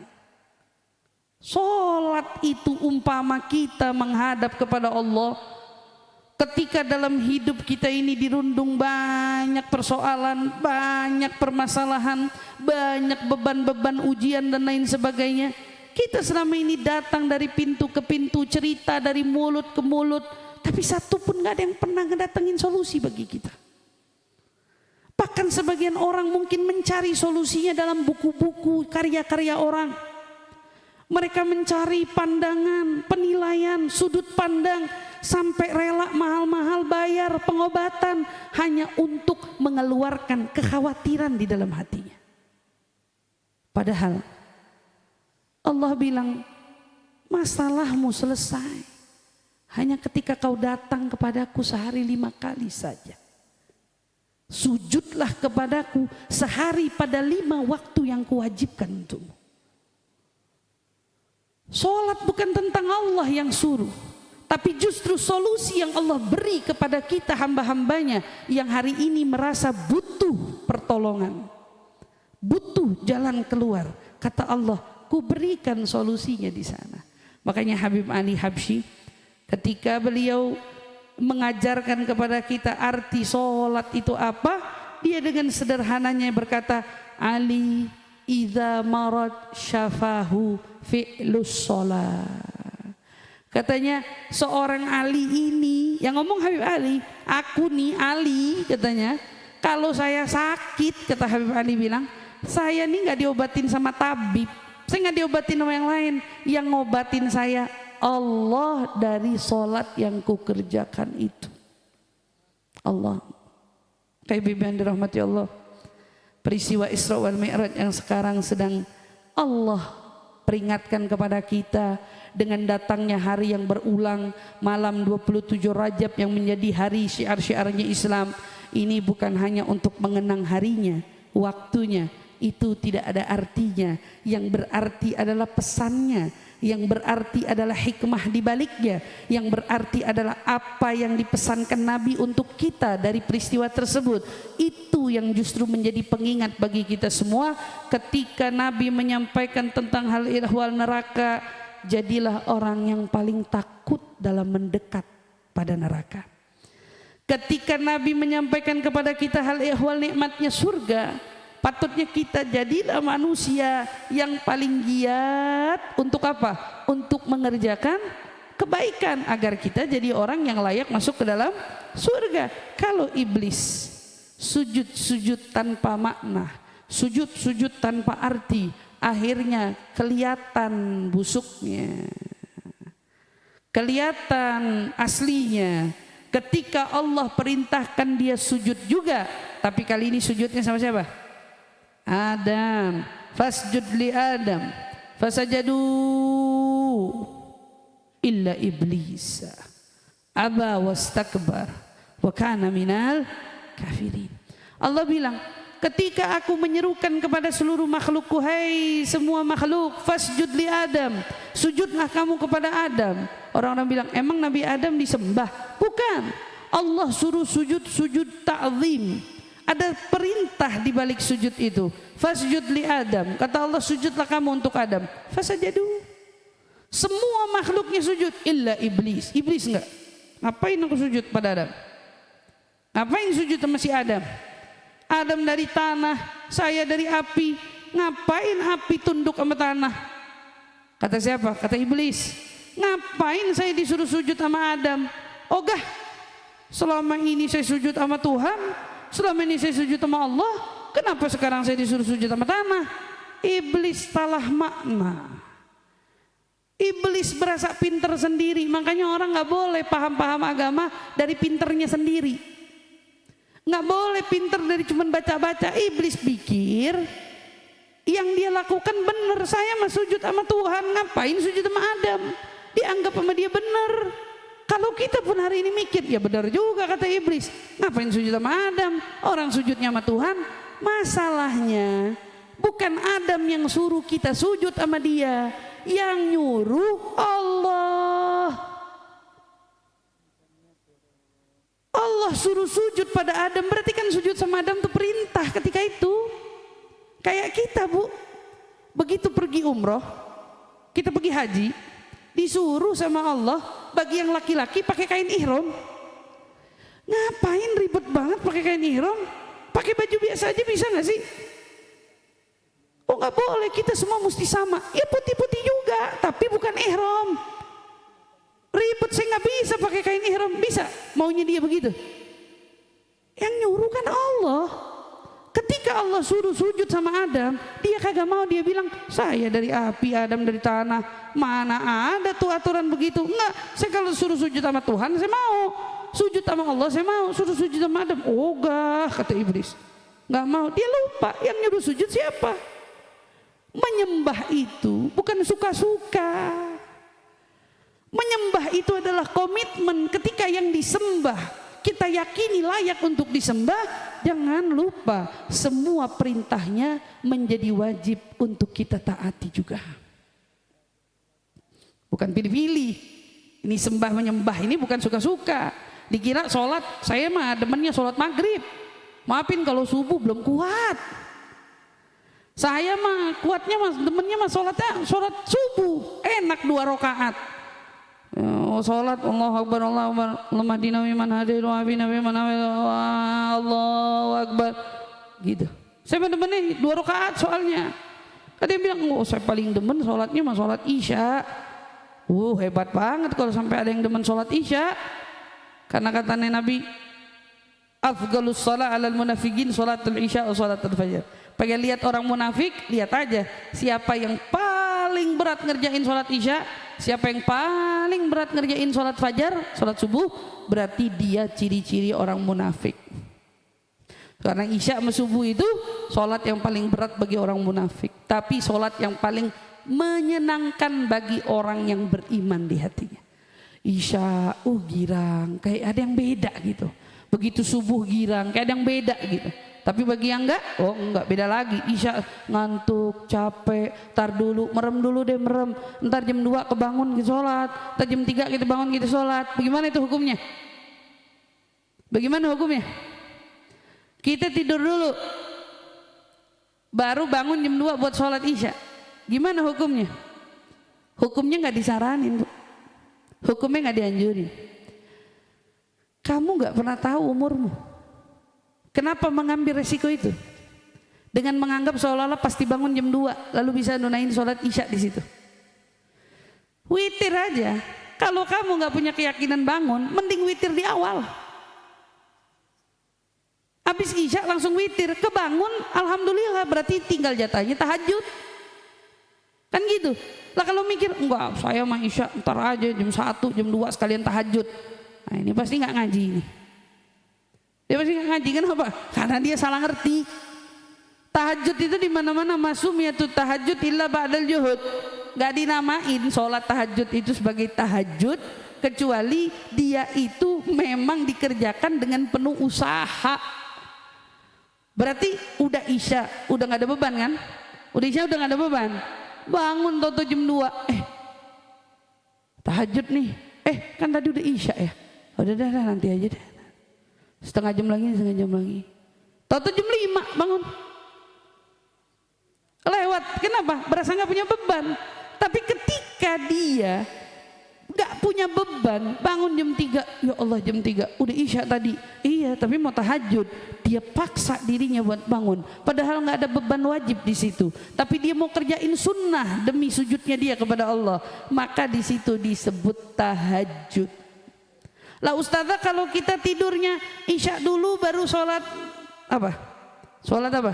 Sholat itu umpama kita menghadap kepada Allah. Ketika dalam hidup kita ini dirundung banyak persoalan, banyak permasalahan, banyak beban-beban ujian dan lain sebagainya. Kita selama ini datang dari pintu ke pintu, cerita dari mulut ke mulut, tapi satu pun gak ada yang pernah ngedatengin solusi bagi kita. Bahkan sebagian orang mungkin mencari solusinya dalam buku-buku, karya-karya orang. Mereka mencari pandangan, penilaian, sudut pandang, sampai rela mahal-mahal bayar pengobatan hanya untuk mengeluarkan kekhawatiran di dalam hatinya. Padahal Allah bilang, masalahmu selesai hanya ketika kau datang kepadaku sehari 5 kali saja. Sujudlah kepadaku sehari pada 5 waktu yang kuwajibkan untukmu. Sholat bukan tentang Allah yang suruh, tapi justru solusi yang Allah beri kepada kita hamba-hambanya yang hari ini merasa butuh pertolongan, butuh jalan keluar. Kata Allah, ku berikan solusinya di sana. Makanya Habib Ali Habsyi ketika beliau mengajarkan kepada kita arti sholat itu apa, dia dengan sederhananya berkata, Ali idza marad syafahu fi'lus sholat. Katanya seorang Ali ini, yang ngomong Habib Ali, aku nih Ali katanya, kalau saya sakit, kata Habib Ali bilang, saya nih gak diobatin sama tabib, saya gak diobatin sama yang lain, yang ngobatin saya Allah dari sholat yang kukerjakan itu. Allah. Kayak bibi yang dirahmati Allah, peristiwa Isra wal Mi'raj yang sekarang sedang Allah peringatkan kepada kita dengan datangnya hari yang berulang, malam 27 Rajab yang menjadi hari syiar-syiarnya Islam. Ini bukan hanya untuk mengenang harinya, waktunya, itu tidak ada artinya. Yang berarti adalah pesannya, yang berarti adalah hikmah di baliknya, yang berarti adalah apa yang dipesankan Nabi untuk kita dari peristiwa tersebut. Itu yang justru menjadi pengingat bagi kita semua. Ketika Nabi menyampaikan tentang hal ihwal neraka, jadilah orang yang paling takut dalam mendekat pada neraka. Ketika Nabi menyampaikan kepada kita hal ihwal nikmatnya surga, patutnya kita jadilah manusia yang paling giat untuk apa? Untuk mengerjakan kebaikan agar kita jadi orang yang layak masuk ke dalam surga. Kalau iblis sujud-sujud tanpa makna, sujud-sujud tanpa arti, akhirnya kelihatan busuknya. kelihatan aslinya ketika Allah perintahkan dia sujud juga, tapi kali ini sujudnya sama siapa? Adam. Fasjud li Adam fasajadu illa iblis aba wastakbar wa kana minal kafirin. Allah bilang, ketika aku menyerukan kepada seluruh makhlukku, hai semua makhluk, fasjud li Adam, sujudlah kamu kepada Adam. Orang-orang bilang, emang Nabi Adam disembah? Bukan, Allah suruh sujud, sujud ta'zim. Ada perintah di balik sujud itu. Fasjud li Adam, kata Allah, sujudlah kamu untuk Adam. Fasajadu, semua makhluknya sujud, illa iblis. Iblis enggak. Ngapain aku sujud pada Adam? Ngapain sujud sama si Adam? Adam dari tanah, saya dari api. Ngapain api tunduk sama tanah? Kata siapa? Kata iblis. Ngapain saya disuruh sujud sama Adam? Ogah, selama ini saya sujud sama Tuhan, selama ini saya sujud sama Allah, kenapa sekarang saya disuruh sujud sama tanah? Iblis salah makna. Iblis berasa pinter sendiri. Makanya orang gak boleh paham-paham agama dari pinternya sendiri. Gak boleh pinter dari cuman baca-baca. Iblis pikir yang dia lakukan benar. Saya mah sujud sama Tuhan, ngapain sujud sama Adam? Dianggap sama dia benar. Kalau kita pun hari ini mikir, ya benar juga kata iblis, ngapain sujud sama Adam? Orang sujudnya sama Tuhan. Masalahnya bukan Adam yang suruh kita sujud sama dia, yang nyuruh Allah. Allah suruh sujud pada Adam, berarti kan sujud sama Adam itu perintah ketika itu. Kayak kita, Bu, begitu pergi umroh, kita pergi haji, disuruh sama Allah bagi yang laki-laki pakai kain ihram. Ngapain ribet banget pakai kain ihram? Pakai baju biasa aja bisa nggak sih? Oh nggak boleh, kita semua mesti sama. Ya putih-putih juga, tapi bukan ihram. Ribet, saya nggak bisa pakai kain ihram. Bisa? Maunya dia begitu. Yang nyuruh kan Allah. Ketika Allah suruh sujud sama Adam, dia kagak mau. Dia bilang, saya dari api, Adam dari tanah. Mana ada tuh aturan begitu? Enggak, saya kalau suruh sujud sama Tuhan saya mau, sujud sama Allah saya mau, suruh sujud sama Adam ogah, kata iblis. Enggak mau. Dia lupa yang nyuruh sujud siapa. Menyembah itu bukan suka-suka. Menyembah itu adalah komitmen. Ketika yang disembah kita yakini layak untuk disembah, jangan lupa semua perintahnya menjadi wajib untuk kita taati juga. Bukan pilih-pilih. Ini sembah menyembah ini bukan suka-suka. Dikira sholat, saya mah demennya sholat maghrib. Maafin kalau subuh belum kuat. Saya mah kuatnya mas demennya mah sholatnya sholat subuh enak 2 rakaat. Oh, sholat Allahu Akbar Allahu Akbar Allahumma man hadai wa afina man Allahu Akbar gitu. Saya mah demennya 2 rakaat soalnya. Ada yang bilang, oh saya paling demen sholatnya mah sholat isya. Hebat banget kalau sampai ada yang demen sholat isya. Karena katanya Nabi, afdhalus shalah 'alal munafiqin sholatul isya wa sholatul fajr. Pengen lihat orang munafik, lihat aja siapa yang paling berat ngerjain sholat isya, siapa yang paling berat ngerjain sholat fajar, sholat subuh, berarti dia ciri-ciri orang munafik. Karena isya sama subuh itu sholat yang paling berat bagi orang munafik, tapi sholat yang paling menyenangkan bagi orang yang beriman di hatinya. Isya, girang, kayak ada yang beda gitu. Begitu subuh girang, kayak ada yang beda gitu. Tapi bagi yang enggak, beda lagi. Isya ngantuk, capek, tar dulu, merem dulu deh merem. Ntar jam 2 kebangun kita sholat, ntar jam 3 kita bangun kita sholat. Bagaimana itu hukumnya? Bagaimana hukumnya? Kita tidur dulu, baru bangun jam 2 buat sholat isya. Gimana hukumnya? Hukumnya nggak disaranin, Bu. Hukumnya nggak dianjurin. Kamu nggak pernah tahu umurmu. Kenapa mengambil resiko itu? Dengan menganggap seolah-olah pasti bangun jam 2, lalu bisa nunain sholat isya di situ. Witir aja. Kalau kamu nggak punya keyakinan bangun, mending witir di awal. Habis isya langsung witir, kebangun, alhamdulillah berarti tinggal jatahnya tahajud. Kan gitu. Lah kalau mikir, enggak, saya mah isya ntar aja jam 1, jam 2 sekalian tahajud. Nah ini pasti nggak ngaji ini. Dia pasti nggak ngaji, kenapa? Karena dia salah ngerti. Tahajud itu di mana-mana masumiyatut tahajud illa ba'dal juhud. Gak dinamain sholat tahajud itu sebagai tahajud kecuali dia itu memang dikerjakan dengan penuh usaha. Berarti udah isya, udah nggak ada beban kan? Udah isya udah nggak ada beban. Bangun toto jam 2, tahajud nih. Kan tadi udah isya ya. Udah nanti aja deh. Setengah jam lagi. Toto jam 5 bangun. Lewat, kenapa? Berasa nggak punya beban. Tapi ketika dia nggak punya beban, bangun jam 3, ya Allah jam 3, udah isya tadi. Iya, tapi mau tahajud, dia paksa dirinya buat bangun. Padahal nggak ada beban wajib di situ. Tapi dia mau kerjain sunnah demi sujudnya dia kepada Allah. Maka di situ disebut tahajud. Lah ustazah, kalau kita tidurnya isya dulu baru sholat apa? Sholat apa?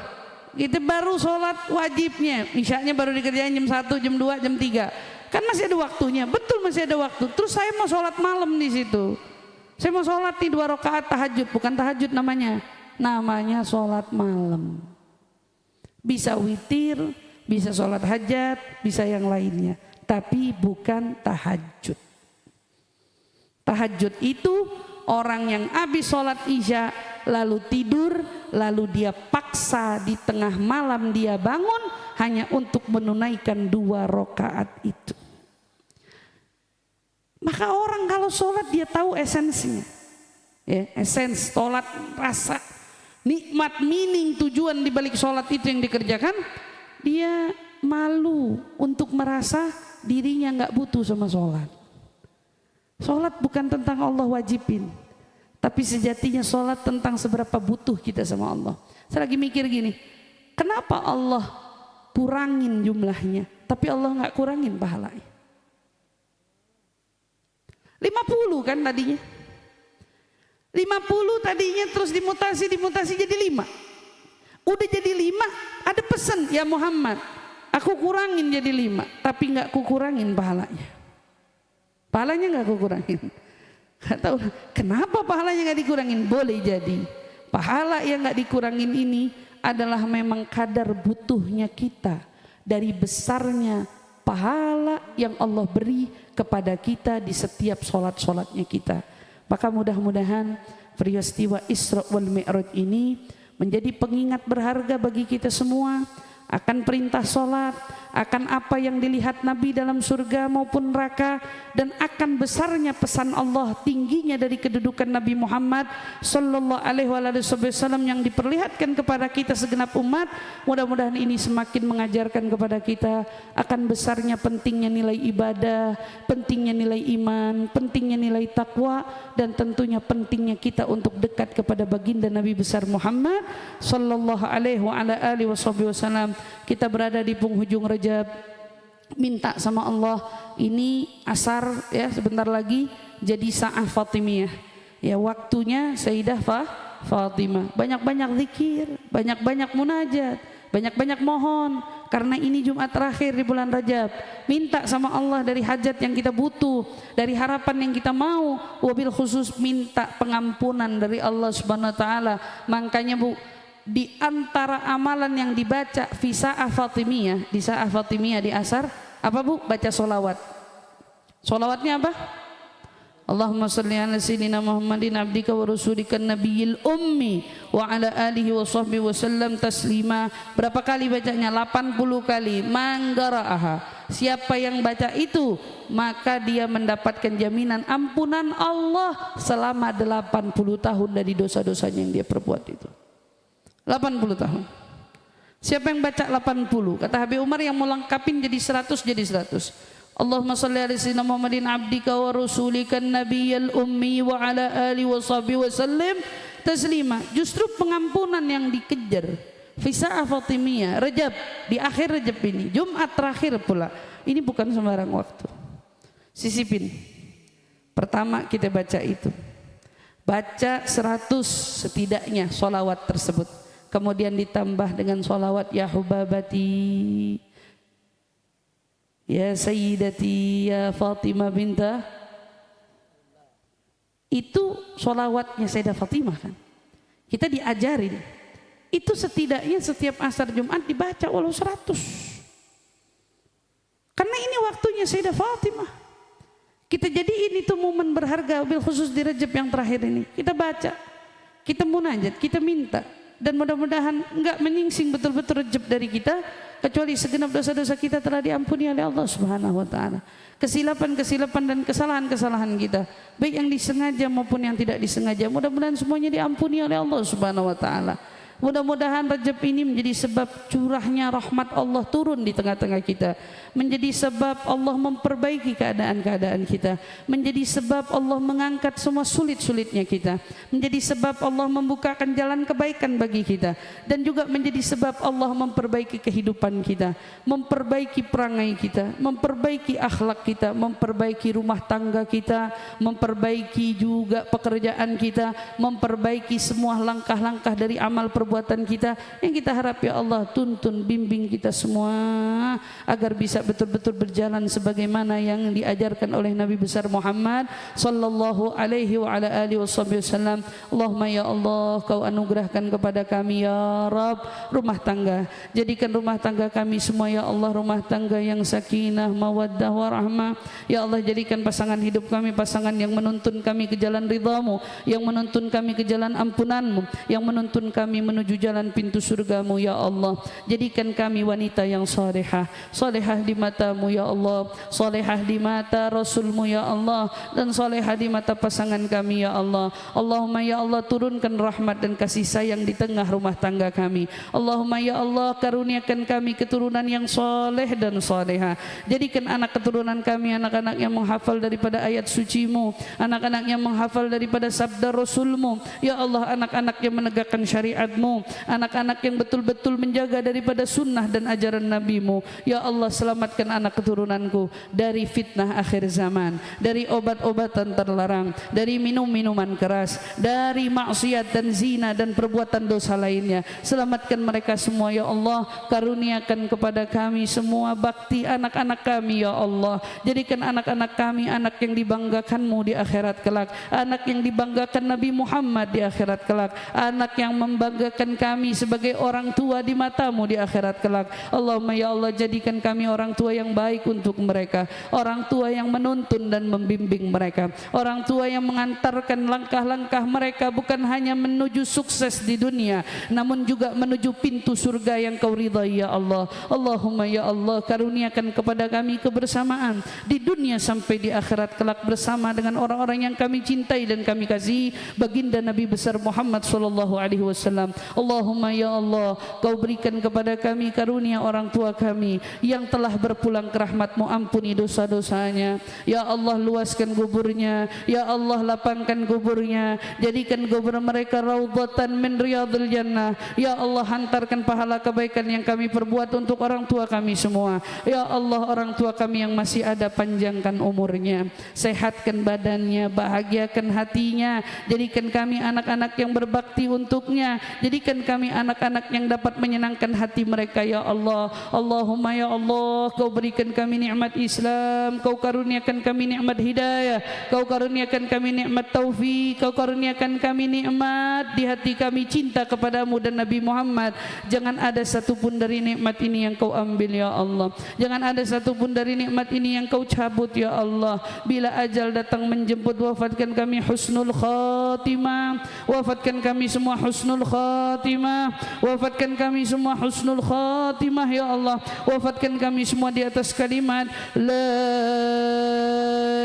Kita baru sholat wajibnya, isyanya baru dikerjain jam 1, jam 2, jam 3. Kan masih ada waktunya, betul masih ada waktu. Terus saya mau sholat malam di situ. Saya mau sholat nih 2 rakaat tahajud, bukan tahajud namanya. Namanya sholat malam. Bisa witir, bisa sholat hajat, bisa yang lainnya. Tapi bukan tahajud. Tahajud itu orang yang habis sholat isya lalu tidur, lalu dia paksa di tengah malam dia bangun hanya untuk menunaikan 2 rakaat itu. Maka orang kalau sholat dia tahu esensinya, ya, esens sholat, rasa nikmat, meaning, tujuan dibalik sholat itu yang dikerjakan. Dia malu untuk merasa dirinya nggak butuh sama sholat. Sholat bukan tentang Allah wajibin, tapi sejatinya sholat tentang seberapa butuh kita sama Allah. Saya lagi mikir gini, kenapa Allah kurangin jumlahnya, tapi Allah nggak kurangin pahalanya? 50 kan tadinya. 50 tadinya terus dimutasi jadi 5. Udah jadi 5, ada pesan, ya Muhammad, aku kurangin jadi 5, tapi nggak kukurangin pahalanya. Pahalanya nggak kukurangin. Gak tahu kenapa pahalanya nggak dikurangin. Boleh jadi pahala yang nggak dikurangin ini adalah memang kadar butuhnya kita dari besarnya pahala yang Allah beri kepada kita di setiap sholat-sholatnya kita. Maka mudah-mudahan peristiwa Isra wal Mi'raj ini menjadi pengingat berharga bagi kita semua akan perintah sholat, akan apa yang dilihat Nabi dalam surga maupun neraka, dan akan besarnya pesan Allah, tingginya dari kedudukan Nabi Muhammad sallallahu alaihi wasallam yang diperlihatkan kepada kita segenap umat. Mudah-mudahan ini semakin mengajarkan kepada kita akan besarnya pentingnya nilai ibadah, pentingnya nilai iman, pentingnya nilai takwa, dan tentunya pentingnya kita untuk dekat kepada baginda Nabi besar Muhammad sallallahu alaihi wasallam. Kita berada di penghujung Rajab, minta sama Allah ini asar ya sebentar lagi jadi sa'ah Fatimiyah ya, waktunya Sayyidah Fatimah. Banyak-banyak zikir, banyak-banyak munajat, banyak-banyak mohon, karena ini Jumat terakhir di bulan Rajab. Minta sama Allah dari hajat yang kita butuh, dari harapan yang kita mau, wabil khusus minta pengampunan dari Allah Subhanahu wa taala. Makanya Bu, di antara amalan yang dibaca di sa'ah Fatimiyah di asar apa Bu? Baca solawat. Solawatnya apa? Allahumma salli ala sayyidina Muhammadin abdika wa rasulika nabiyil ummi wa ala alihi wa sahbihi wa sallam taslima. Berapa kali bacanya? 80 kali. Manggara'aha, siapa yang baca itu maka dia mendapatkan jaminan ampunan Allah selama 80 tahun dari dosa-dosanya yang dia perbuat itu. 80 tahun. Siapa yang baca 80? Kata Habib Umar yang mau lengkapin jadi 100 jadi 100. Allahumma shalli ala sayyidina Muhammadin abdika wa rasulika nabiyyil ummi wa ala alihi wa sahbihi wa sallim taslima. Justru pengampunan yang dikejar fi sa'ah Fatimiyah Rajab, di akhir Rajab ini, Jumat terakhir pula. Ini bukan sembarang waktu. Sisipin. Pertama kita baca itu. Baca 100 setidaknya solawat tersebut. Kemudian ditambah dengan solawat ya hubabati, Ya Sayyidati ya Fatimah binta. Itu sholawatnya Sayyidah Fatimah kan. Kita diajarin. Itu setidaknya setiap asar Jumat dibaca walau 100. Karena ini waktunya Sayyidah Fatimah. Kita jadiin itu momen berharga, bil khusus di Rajab yang terakhir ini. Kita baca, kita munajat, kita minta. Dan mudah-mudahan enggak menyingsing betul-betul Rajab dari kita. Kecuali segenap dosa-dosa kita telah diampuni oleh Allah Subhanahu wa ta'ala. Kesilapan-kesilapan dan kesalahan-kesalahan kita, baik yang disengaja maupun yang tidak disengaja, mudah-mudahan semuanya diampuni oleh Allah Subhanahu wa ta'ala. Mudah-mudahan Rajab ini menjadi sebab curahnya rahmat Allah turun di tengah-tengah kita, menjadi sebab Allah memperbaiki keadaan-keadaan kita, menjadi sebab Allah mengangkat semua sulit-sulitnya kita, menjadi sebab Allah membukakan jalan kebaikan bagi kita, dan juga menjadi sebab Allah memperbaiki kehidupan kita, memperbaiki perangai kita, memperbaiki akhlak kita, memperbaiki rumah tangga kita, memperbaiki juga pekerjaan kita, memperbaiki semua langkah-langkah dari amal perbuatan kita yang kita harap ya Allah tuntun bimbing kita semua agar bisa betul-betul berjalan sebagaimana yang diajarkan oleh Nabi besar Muhammad sallallahu alaihi wa ala alihi wasallam. Allahumma ya Allah, kau anugerahkan kepada kami ya Rabb rumah tangga, jadikan rumah tangga kami semua ya Allah rumah tangga yang sakinah mawaddah warahmah. Ya Allah, jadikan pasangan hidup kami pasangan yang menuntun kami ke jalan ridhamu, yang menuntun kami ke jalan ampunanmu, yang menuntun kami menuju jalan pintu surgamu ya Allah. Jadikan kami wanita yang salehah, salehah di matamu ya Allah, salehah di mata Rasulmu ya Allah, dan salehah di mata pasangan kami ya Allah. Allahumma ya Allah, turunkan rahmat dan kasih sayang di tengah rumah tangga kami. Allahumma ya Allah, karuniakan kami keturunan yang saleh dan salehah. Jadikan anak keturunan kami anak-anak yang menghafal daripada ayat sucimu, anak-anak yang menghafal daripada sabda Rasulmu ya Allah, anak-anak yang menegakkan syariatmu, anak-anak yang betul-betul menjaga daripada sunnah dan ajaran Nabimu ya Allah. Selamatkan anak keturunanku dari fitnah akhir zaman, dari obat-obatan terlarang, dari minum-minuman keras, dari maksiat dan zina dan perbuatan dosa lainnya. Selamatkan mereka semua ya Allah. Karuniakan kepada kami semua bakti anak-anak kami ya Allah. Jadikan anak-anak kami anak yang dibanggakanmu di akhirat kelak, anak yang dibanggakan Nabi Muhammad di akhirat kelak, anak yang membanggakan kami sebagai orang tua di matamu di akhirat kelak. Allahumma ya Allah, jadikan kami orang tua yang baik untuk mereka, orang tua yang menuntun dan membimbing mereka, orang tua yang mengantarkan langkah-langkah mereka bukan hanya menuju sukses di dunia, namun juga menuju pintu surga yang kau ridhai ya Allah. Allahumma ya Allah, karuniakan kepada kami kebersamaan di dunia sampai di akhirat kelak bersama dengan orang-orang yang kami cintai dan kami kasih, baginda Nabi besar Muhammad sallallahu alaihi wasallam. Allahumma ya Allah, kau berikan kepada kami karunia orang tua kami yang telah berpulang ke rahmat-Mu, ampuni dosa-dosanya ya Allah, luaskan kuburnya ya Allah, lapangkan kuburnya, jadikan kubur mereka raudhatan min riyadil jannah ya Allah. Hantarkan pahala kebaikan yang kami perbuat untuk orang tua kami semua ya Allah. Orang tua kami yang masih ada, panjangkan umurnya, sehatkan badannya, bahagiakan hatinya, jadikan kami anak-anak yang berbakti untuknya, jadikan kami anak-anak yang dapat menyenangkan hati mereka ya Allah. Allahumma ya Allah, kau berikan kami nikmat Islam, kau karuniakan kami nikmat hidayah, kau karuniakan kami nikmat taufik, kau karuniakan kami nikmat di hati kami cinta kepadamu dan Nabi Muhammad. Jangan ada satupun dari nikmat ini yang kau ambil ya Allah, jangan ada satupun dari nikmat ini yang kau cabut ya Allah. Bila ajal datang menjemput, wafatkan kami husnul khatimah, wafatkan kami semua husnul khatimah, wafatkan kami semua husnul khatimah ya Allah. Wafatkan kami semua di atas kalimat la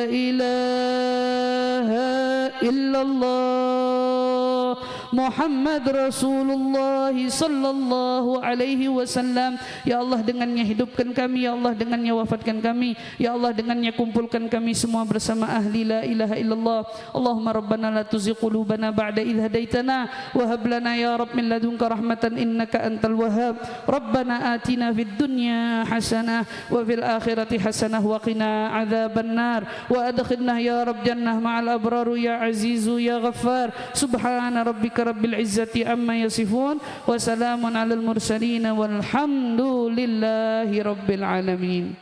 ilaha illallah Muhammad Rasulullah sallallahu alaihi wasallam. Ya Allah, dengannya hidupkan kami ya Allah, dengannya wafatkan kami ya Allah, dengannya kumpulkan kami semua bersama ahli la ilaha illallah. Allahumma rabbana la tuzigh qulubana ba'da idh hadaitana wa hab lana ya rabb min ladunka rahmatan innaka antal wahhab. Rabbana atina fid dunya hasanah wa fil akhirati hasanah wa qina adzabannar wa adkhilna ya rabb jannah ma'al abrar ya azizu ya ghaffar. Subhana rabbika rabbil izzati amma yasifun wa salamun alal mursalin walhamdulillahi rabbil alamin.